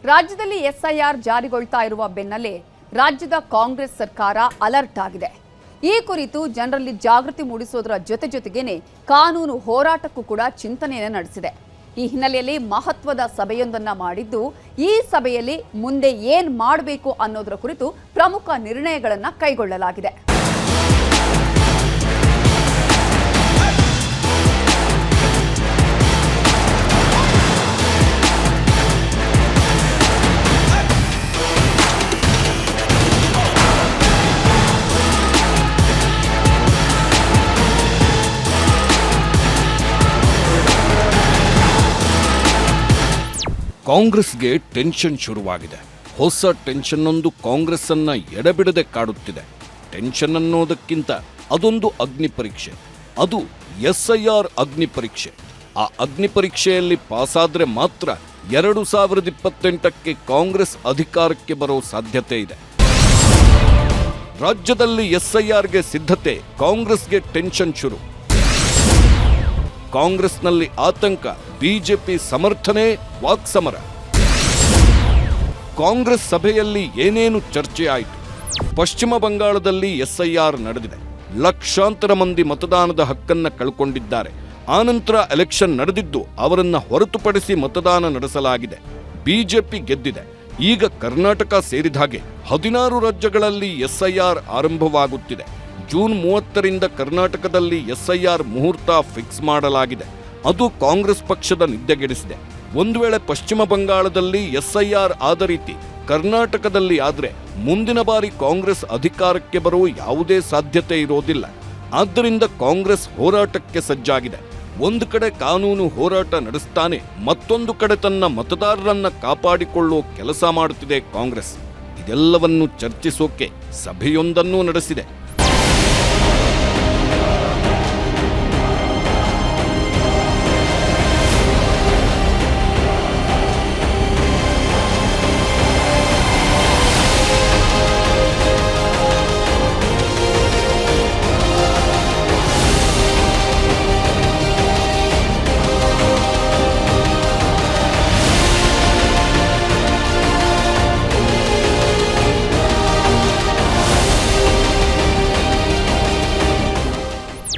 ರಾಜ್ಯದಲ್ಲಿ ಎಸ್ಐಆರ್ ಜಾರಿಗೊಳ್ತಾ ಇರುವ ಬೆನ್ನಲ್ಲೇ ರಾಜ್ಯದ ಕಾಂಗ್ರೆಸ್ ಸರ್ಕಾರ ಅಲರ್ಟ್ ಆಗಿದೆ. ಈ ಕುರಿತು ಜನರಲ್ಲಿ ಜಾಗೃತಿ ಮೂಡಿಸೋದರ ಜೊತೆಗೇನೆ ಕಾನೂನು ಹೋರಾಟಕ್ಕೂ ಕೂಡ ಚಿಂತನೆಯನ್ನು ನಡೆಸಿದೆ. ಈ ಹಿನ್ನೆಲೆಯಲ್ಲಿ ಮಹತ್ವದ ಸಭೆಯೊಂದನ್ನು ಮಾಡಿದ್ದು, ಈ ಸಭೆಯಲ್ಲಿ ಮುಂದೆ ಏನು ಮಾಡಬೇಕು ಅನ್ನೋದರ ಕುರಿತು ಪ್ರಮುಖ ನಿರ್ಣಯಗಳನ್ನು ಕೈಗೊಳ್ಳಲಾಗಿದೆ. ಕಾಂಗ್ರೆಸ್ಗೆ ಟೆನ್ಷನ್ ಶುರುವಾಗಿದೆ. ಹೊಸ ಟೆನ್ಷನ್ ಒಂದು ಕಾಂಗ್ರೆಸ್ ಅನ್ನ ಎಡಬಿಡದೆ ಕಾಡುತ್ತಿದೆ. ಟೆನ್ಷನ್ ಅನ್ನೋದಕ್ಕಿಂತ ಅದೊಂದು ಅಗ್ನಿ ಪರೀಕ್ಷೆ. ಅದು ಎಸ್ಐಆರ್ ಅಗ್ನಿ ಪರೀಕ್ಷೆ. ಆ ಅಗ್ನಿ ಪರೀಕ್ಷೆಯಲ್ಲಿ ಪಾಸಾದ್ರೆ ಮಾತ್ರ 2028ಕ್ಕೆ ಕಾಂಗ್ರೆಸ್ ಅಧಿಕಾರಕ್ಕೆ ಬರೋ ಸಾಧ್ಯತೆ ಇದೆ. ರಾಜ್ಯದಲ್ಲಿ ಎಸ್ಐಆರ್ಗೆ ಸಿದ್ಧತೆ, ಕಾಂಗ್ರೆಸ್ಗೆ ಟೆನ್ಷನ್ ಶುರು. ಕಾಂಗ್ರೆಸ್ನಲ್ಲಿ ಆತಂಕ, ಬಿಜೆಪಿ ಸಮರ್ಥನೆ, ವಾಕ್ಸಮರ. ಕಾಂಗ್ರೆಸ್ ಸಭೆಯಲ್ಲಿ ಏನೇನು ಚರ್ಚೆ ಆಯಿತು? ಪಶ್ಚಿಮ ಬಂಗಾಳದಲ್ಲಿ ಎಸ್ಐಆರ್ ನಡೆದಿದೆ. ಲಕ್ಷಾಂತರ ಮಂದಿ ಮತದಾನದ ಹಕ್ಕನ್ನ ಕಳ್ಕೊಂಡಿದ್ದಾರೆ. ಆನಂತರ ಎಲೆಕ್ಷನ್ ನಡೆದಿದ್ದು ಅವರನ್ನ ಹೊರತುಪಡಿಸಿ ಮತದಾನ ನಡೆಸಲಾಗಿದೆ. ಬಿಜೆಪಿ ಗೆದ್ದಿದೆ. ಈಗ ಕರ್ನಾಟಕ ಸೇರಿದ ಹಾಗೆ 16 ರಾಜ್ಯಗಳಲ್ಲಿ ಎಸ್ಐಆರ್ ಆರಂಭವಾಗುತ್ತಿದೆ. ಜೂನ್ 30ರಿಂದ ಕರ್ನಾಟಕದಲ್ಲಿ ಎಸ್ಐಆರ್ ಮುಹೂರ್ತ ಫಿಕ್ಸ್ ಮಾಡಲಾಗಿದೆ. ಅದು ಕಾಂಗ್ರೆಸ್ ಪಕ್ಷದ ನಿದ್ದೆಗೆಡಿಸಿದೆ. ಒಂದು ವೇಳೆ ಪಶ್ಚಿಮ ಬಂಗಾಳದಲ್ಲಿ ಎಸ್ಐಆರ್ ಆದ ರೀತಿ ಕರ್ನಾಟಕದಲ್ಲಿ ಆದ್ರೆ ಮುಂದಿನ ಬಾರಿ ಕಾಂಗ್ರೆಸ್ ಅಧಿಕಾರಕ್ಕೆ ಬರುವ ಯಾವುದೇ ಸಾಧ್ಯತೆ ಇರೋದಿಲ್ಲ. ಆದ್ದರಿಂದ ಕಾಂಗ್ರೆಸ್ ಹೋರಾಟಕ್ಕೆ ಸಜ್ಜಾಗಿದೆ. ಒಂದು ಕಡೆ ಕಾನೂನು ಹೋರಾಟ ನಡೆಸ್ತಾನೆ, ಮತ್ತೊಂದು ಕಡೆ ತನ್ನ ಮತದಾರರನ್ನ ಕಾಪಾಡಿಕೊಳ್ಳುವ ಕೆಲಸ ಮಾಡುತ್ತಿದೆ ಕಾಂಗ್ರೆಸ್. ಇದೆಲ್ಲವನ್ನು ಚರ್ಚಿಸೋಕೆ ಸಭೆಯೊಂದನ್ನು ನಡೆಸಿದೆ.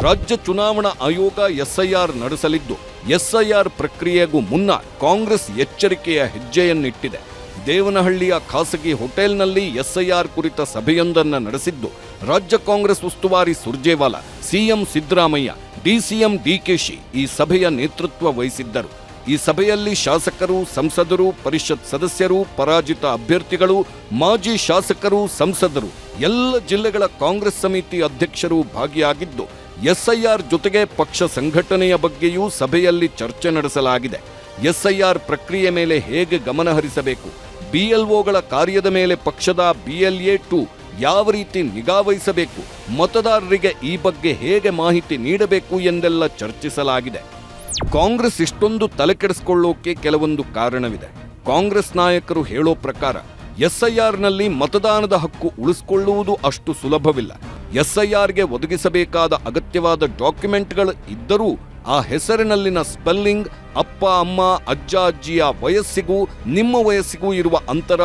ರಾಜ್ಯ ಚುನಾವಣಾ ಆಯೋಗ ಎಸ್ಐಆರ್ ನಡೆಸಲಿದ್ದು, ಎಸ್ಐಆರ್ ಪ್ರಕ್ರಿಯೆಗೂ ಮುನ್ನ ಕಾಂಗ್ರೆಸ್ ಎಚ್ಚರಿಕೆಯ ಹೆಜ್ಜೆಯನ್ನಿಟ್ಟಿದೆ. ದೇವನಹಳ್ಳಿಯ ಖಾಸಗಿ ಹೋಟೆಲ್ನಲ್ಲಿ ಎಸ್ಐಆರ್ ಕುರಿತ ಸಭೆಯೊಂದನ್ನು ನಡೆಸಿದ್ದು ರಾಜ್ಯ ಕಾಂಗ್ರೆಸ್ ಉಸ್ತುವಾರಿ ಸುರ್ಜೇವಾಲಾ, ಸಿಎಂ ಸಿದ್ದರಾಮಯ್ಯ, ಡಿಸಿಎಂ ಡಿಕೆಶಿ ಈ ಸಭೆಯ ನೇತೃತ್ವ ವಹಿಸಿದ್ದರು. ಈ ಸಭೆಯಲ್ಲಿ ಶಾಸಕರು, ಸಂಸದರು, ಪರಿಷತ್ ಸದಸ್ಯರು, ಪರಾಜಿತ ಅಭ್ಯರ್ಥಿಗಳು, ಮಾಜಿ ಶಾಸಕರು, ಸಂಸದರು, ಎಲ್ಲ ಜಿಲ್ಲೆಗಳ ಕಾಂಗ್ರೆಸ್ ಸಮಿತಿ ಅಧ್ಯಕ್ಷರು ಭಾಗಿಯಾಗಿದ್ದು, ಎಸ್ಐಆರ್ ಜೊತೆಗೆ ಪಕ್ಷ ಸಂಘಟನೆಯ ಬಗ್ಗೆಯೂ ಸಭೆಯಲ್ಲಿ ಚರ್ಚೆ ನಡೆಸಲಾಗಿದೆ. ಎಸ್ಐಆರ್ ಪ್ರಕ್ರಿಯೆ ಮೇಲೆ ಹೇಗೆ ಗಮನ ಹರಿಸಬೇಕು, ಬಿಎಲ್ಒಗಳ ಕಾರ್ಯದ ಮೇಲೆ ಪಕ್ಷದ BLA2 ಯಾವ ರೀತಿ ನಿಗಾ ವಹಿಸಬೇಕು, ಮತದಾರರಿಗೆ ಈ ಬಗ್ಗೆ ಹೇಗೆ ಮಾಹಿತಿ ನೀಡಬೇಕು ಎಂದೆಲ್ಲ ಚರ್ಚಿಸಲಾಗಿದೆ. ಕಾಂಗ್ರೆಸ್ ಇಷ್ಟೊಂದು ತಲೆಕೆಡಿಸಿಕೊಳ್ಳೋಕೆ ಕೆಲವೊಂದು ಕಾರಣವಿದೆ. ಕಾಂಗ್ರೆಸ್ ನಾಯಕರು ಹೇಳೋ ಪ್ರಕಾರ ಎಸ್ಐಆರ್ನಲ್ಲಿ ಮತದಾನದ ಹಕ್ಕು ಉಳಿಸಿಕೊಳ್ಳುವುದು ಅಷ್ಟು ಸುಲಭವಿಲ್ಲ. ಎಸ್ಐಆರ್ಗೆ ಒದಗಿಸಬೇಕಾದ ಅಗತ್ಯವಾದ ಡಾಕ್ಯುಮೆಂಟ್ಗಳು ಇದ್ದರೂ ಆ ಹೆಸರಿನಲ್ಲಿನ ಸ್ಪೆಲ್ಲಿಂಗ್, ಅಪ್ಪ ಅಮ್ಮ, ಅಜ್ಜ ಅಜ್ಜಿಯ ವಯಸ್ಸಿಗೂ ನಿಮ್ಮ ವಯಸ್ಸಿಗೂ ಇರುವ ಅಂತರ,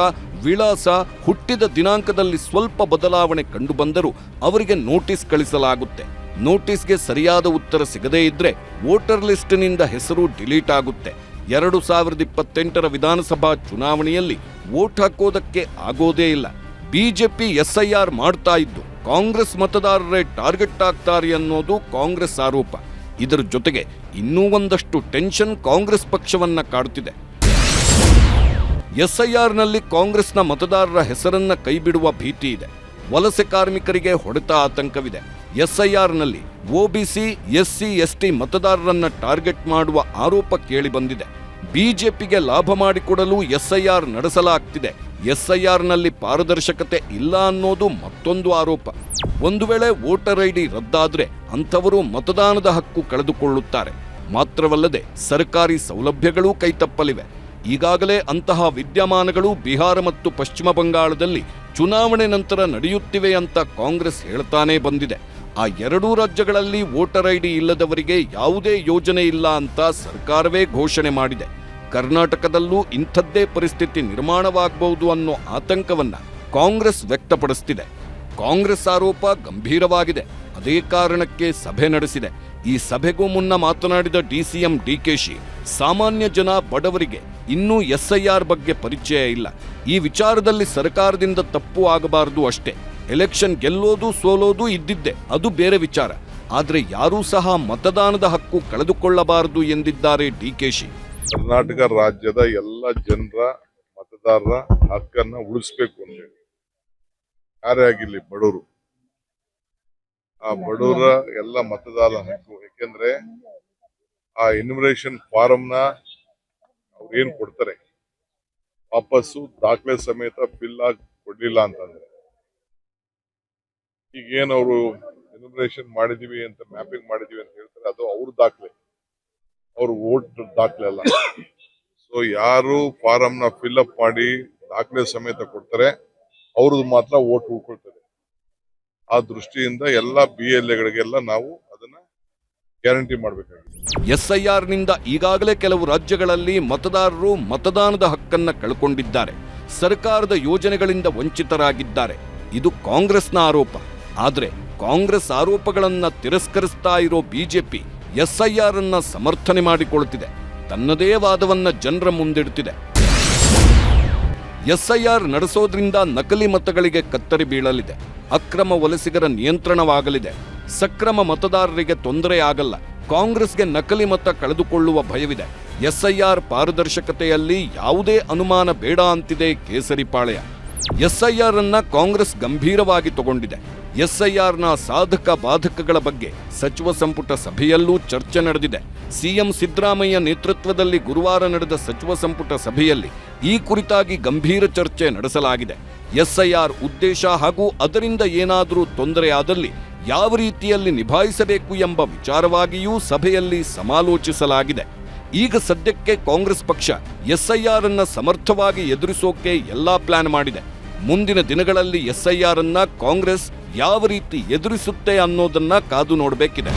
ವಿಳಾಸ, ಹುಟ್ಟಿದ ದಿನಾಂಕದಲ್ಲಿ ಸ್ವಲ್ಪ ಬದಲಾವಣೆ ಕಂಡುಬಂದರೂ ಅವರಿಗೆ ನೋಟಿಸ್ ಕಳಿಸಲಾಗುತ್ತೆ. ನೋಟಿಸ್ಗೆ ಸರಿಯಾದ ಉತ್ತರ ಸಿಗದೇ ಇದ್ರೆ ವೋಟರ್ ಲಿಸ್ಟ್ನಿಂದ ಹೆಸರು ಡಿಲೀಟ್ ಆಗುತ್ತೆ. 2028ರ ವಿಧಾನಸಭಾ ಚುನಾವಣೆಯಲ್ಲಿ ವೋಟ್ ಹಾಕೋದಕ್ಕೆ ಆಗೋದೇ ಇಲ್ಲ. ಬಿಜೆಪಿ ಎಸ್ಐಆರ್ ಮಾಡ್ತಾ ಇದ್ದು ಕಾಂಗ್ರೆಸ್ ಮತದಾರರೇ ಟಾರ್ಗೆಟ್ ಆಗ್ತಾರೆ ಅನ್ನೋದು ಕಾಂಗ್ರೆಸ್ ಆರೋಪ. ಇದರ ಜೊತೆಗೆ ಇನ್ನೂ ಒಂದಷ್ಟು ಟೆನ್ಷನ್ ಕಾಂಗ್ರೆಸ್ ಪಕ್ಷವನ್ನ ಕಾಡುತ್ತಿದೆ. ಎಸ್ಐಆರ್ನಲ್ಲಿ ಕಾಂಗ್ರೆಸ್ನ ಮತದಾರರ ಹೆಸರನ್ನ ಕೈಬಿಡುವ ಭೀತಿ ಇದೆ. ವಲಸೆ ಕಾರ್ಮಿಕರಿಗೆ ಹೊಡೆತ ಆತಂಕವಿದೆ. ಎಸ್ಐಆರ್ನಲ್ಲಿ ಒಬಿಸಿ, SC, ST ಮತದಾರರನ್ನ ಟಾರ್ಗೆಟ್ ಮಾಡುವ ಆರೋಪ ಕೇಳಿಬಂದಿದೆ. ಬಿಜೆಪಿಗೆ ಲಾಭ ಮಾಡಿಕೊಡಲು ಎಸ್ಐಆರ್ ನಡೆಸಲಾಗ್ತಿದೆ. ಎಸ್ಐಆರ್ನಲ್ಲಿ ಪಾರದರ್ಶಕತೆ ಇಲ್ಲ ಅನ್ನೋದು ಮತ್ತೊಂದು ಆರೋಪ. ಒಂದು ವೇಳೆ ವೋಟರ್ ಐಡಿ ರದ್ದಾದ್ರೆ ಅಂಥವರು ಮತದಾನದ ಹಕ್ಕು ಕಳೆದುಕೊಳ್ಳುತ್ತಾರೆ. ಮಾತ್ರವಲ್ಲದೆ ಸರ್ಕಾರಿ ಸೌಲಭ್ಯಗಳೂ ಕೈತಪ್ಪಲಿವೆ. ಈಗಾಗಲೇ ಅಂತಹ ವಿದ್ಯಮಾನಗಳು ಬಿಹಾರ ಮತ್ತು ಪಶ್ಚಿಮ ಬಂಗಾಳದಲ್ಲಿ ಚುನಾವಣೆ ನಂತರ ನಡೆಯುತ್ತಿವೆ ಅಂತ ಕಾಂಗ್ರೆಸ್ ಹೇಳ್ತಾನೇ ಬಂದಿದೆ. ಆ ಎರಡೂ ರಾಜ್ಯಗಳಲ್ಲಿ ವೋಟರ್ ಐಡಿ ಇಲ್ಲದವರಿಗೆ ಯಾವುದೇ ಯೋಜನೆ ಇಲ್ಲ ಅಂತ ಸರ್ಕಾರವೇ ಘೋಷಣೆ ಮಾಡಿದೆ. ಕರ್ನಾಟಕದಲ್ಲೂ ಇಂಥದ್ದೇ ಪರಿಸ್ಥಿತಿ ನಿರ್ಮಾಣವಾಗಬಹುದು ಅನ್ನೋ ಆತಂಕವನ್ನ ಕಾಂಗ್ರೆಸ್ ವ್ಯಕ್ತಪಡಿಸ್ತಿದೆ. ಕಾಂಗ್ರೆಸ್ ಆರೋಪ ಗಂಭೀರವಾಗಿದೆ. ಅದೇ ಕಾರಣಕ್ಕೆ ಸಭೆ ನಡೆಸಿದೆ. ಈ ಸಭೆಗೂ ಮುನ್ನ ಮಾತನಾಡಿದ ಡಿಸಿಎಂ ಡಿಕೆಶಿ, ಸಾಮಾನ್ಯ ಜನ ಬಡವರಿಗೆ ಇನ್ನೂ ಎಸ್ಐಆರ್ ಬಗ್ಗೆ ಪರಿಚಯ ಇಲ್ಲ. ಈ ವಿಚಾರದಲ್ಲಿ ಸರ್ಕಾರದಿಂದ ತಪ್ಪು ಆಗಬಾರದು ಅಷ್ಟೇ. ಎಲೆಕ್ಷನ್ ಗೆಲ್ಲೋದು ಸೋಲೋದು ಇದ್ದಿದ್ದೆ, ಅದು ಬೇರೆ ವಿಚಾರ. ಆದರೆ ಯಾರೂ ಸಹ ಮತದಾನದ ಹಕ್ಕು ಕಳೆದುಕೊಳ್ಳಬಾರದು ಎಂದಿದ್ದಾರೆ ಡಿಕೆಶಿ. ಕರ್ನಾಟಕ ರಾಜ್ಯದ ಎಲ್ಲ ಜನರ ಮತದಾರರ ಹಕ್ಕನ್ನ ಉಳಿಸ್ಬೇಕು ಅಂತ ಹೇಳಿ, ಯಾರೇ ಆಗಿರ್ಲಿ ಬಡವರು, ಆ ಬಡವರ ಎಲ್ಲ ಮತದಾರರ ಹಕ್ಕು. ಯಾಕೆಂದ್ರೆ ಆ ಎನ್ಯುಮರೇಷನ್ ಫಾರಮ್ನ ಅವ್ರು ಏನ್ ಕೊಡ್ತಾರೆ ವಾಪಸ್ಸು ದಾಖಲೆ ಸಮೇತ ಫಿಲ್ ಆಗಿ ಕೊಡ್ಲಿಲ್ಲ ಅಂತಂದ್ರೆ, ಈಗೇನು ಅವರು ಎನ್ಯುಮರೇಷನ್ ಮಾಡಿದೀವಿ ಅಂತ ಮ್ಯಾಪಿಂಗ್ ಮಾಡಿದೀವಿ ಅಂತ ಹೇಳ್ತಾರೆ, ಅದು ಅವ್ರ ದಾಖಲೆ, ಅವ್ರ ವೋಟ್ ದಾಖಲೆ ಅಲ್ಲ. ಸೊ ಯಾರು ಫಾರಮ್ನ ಫಿಲ್ ಅಪ್ ಮಾಡಿ ದಾಖಲೆ ಸಮೇತ ಕೊಡ್ತಾರೆ ಅವ್ರದ್ದು ಮಾತ್ರ ವೋಟ್ ಉಳ್ಕೊಳ್ತದೆ. ಆ ದೃಷ್ಟಿಯಿಂದ ಎಲ್ಲ BLAಗಳಿಗೆಲ್ಲ ನಾವು ಅದನ್ನ ಗ್ಯಾರಂಟಿ ಮಾಡಬೇಕಾಗಿದೆ. ಎಸ್ಐಆರ್ನಿಂದ ಈಗಾಗಲೇ ಕೆಲವು ರಾಜ್ಯಗಳಲ್ಲಿ ಮತದಾರರು ಮತದಾನದ ಹಕ್ಕನ್ನ ಕಳ್ಕೊಂಡಿದ್ದಾರೆ, ಸರ್ಕಾರದ ಯೋಜನೆಗಳಿಂದ ವಂಚಿತರಾಗಿದ್ದಾರೆ. ಇದು ಕಾಂಗ್ರೆಸ್ನ ಆರೋಪ. ಆದ್ರೆ ಕಾಂಗ್ರೆಸ್ ಆರೋಪಗಳನ್ನ ತಿರಸ್ಕರಿಸ್ತಾ ಇರೋ ಬಿಜೆಪಿ ಎಸ್ಐಆರ್ ಅನ್ನ ಸಮರ್ಥನೆ ಮಾಡಿಕೊಳ್ತಿದೆ. ತನ್ನದೇ ವಾದವನ್ನ ಜನರ ಮುಂದಿಡ್ತಿದೆ. ಎಸ್ಐಆರ್ ನಡೆಸೋದ್ರಿಂದ ನಕಲಿ ಮತಗಳಿಗೆ ಕತ್ತರಿ ಬೀಳಲಿದೆ, ಅಕ್ರಮ ವಲಸಿಗರ ನಿಯಂತ್ರಣವಾಗಲಿದೆ, ಸಕ್ರಮ ಮತದಾರರಿಗೆ ತೊಂದರೆ ಆಗಲ್ಲ, ಕಾಂಗ್ರೆಸ್ಗೆ ನಕಲಿ ಮತ ಕಳೆದುಕೊಳ್ಳುವ ಭಯವಿದೆ. ಎಸ್ಐಆರ್ ಪಾರದರ್ಶಕತೆಯಲ್ಲಿ ಯಾವುದೇ ಅನುಮಾನ ಬೇಡ ಅಂತಿದೆ ಕೇಸರಿ ಪಾಳೆಯ. ಎಸ್ಐಆರ್ ಅನ್ನ ಕಾಂಗ್ರೆಸ್ ಗಂಭೀರವಾಗಿ ತಗೊಂಡಿದೆ. ಎಸ್ಐಆರ್ನ ಸಾಧಕ ಬಾಧಕಗಳ ಬಗ್ಗೆ ಸಚಿವ ಸಂಪುಟ ಸಭೆಯಲ್ಲೂ ಚರ್ಚೆ ನಡೆದಿದೆ. ಸಿಎಂ ಸಿದ್ದರಾಮಯ್ಯ ನೇತೃತ್ವದಲ್ಲಿ ಗುರುವಾರ ನಡೆದ ಸಚಿವ ಸಂಪುಟ ಸಭೆಯಲ್ಲಿ ಈ ಕುರಿತಾಗಿ ಗಂಭೀರ ಚರ್ಚೆ ನಡೆಸಲಾಗಿದೆ. ಎಸ್ಐಆರ್ ಉದ್ದೇಶ ಹಾಗೂ ಅದರಿಂದ ಏನಾದರೂ ತೊಂದರೆಯಾದಲ್ಲಿ ಯಾವ ರೀತಿಯಲ್ಲಿ ನಿಭಾಯಿಸಬೇಕು ಎಂಬ ವಿಚಾರವಾಗಿಯೂ ಸಭೆಯಲ್ಲಿ ಸಮಾಲೋಚಿಸಲಾಗಿದೆ. ಈಗ ಸದ್ಯಕ್ಕೆ ಕಾಂಗ್ರೆಸ್ ಪಕ್ಷ ಎಸ್ಐಆರ್ ಅನ್ನ ಸಮರ್ಥವಾಗಿ ಎದುರಿಸೋಕೆ ಎಲ್ಲಾ ಪ್ಲಾನ್ ಮಾಡಿದೆ. ಮುಂದಿನ ದಿನಗಳಲ್ಲಿ ಎಸ್ಐಆರ್ ಅನ್ನ ಕಾಂಗ್ರೆಸ್ ಯಾವ ರೀತಿ ಎದುರಿಸುತ್ತೆ ಅನ್ನೋದನ್ನ ಕಾದು ನೋಡಬೇಕಿದೆ.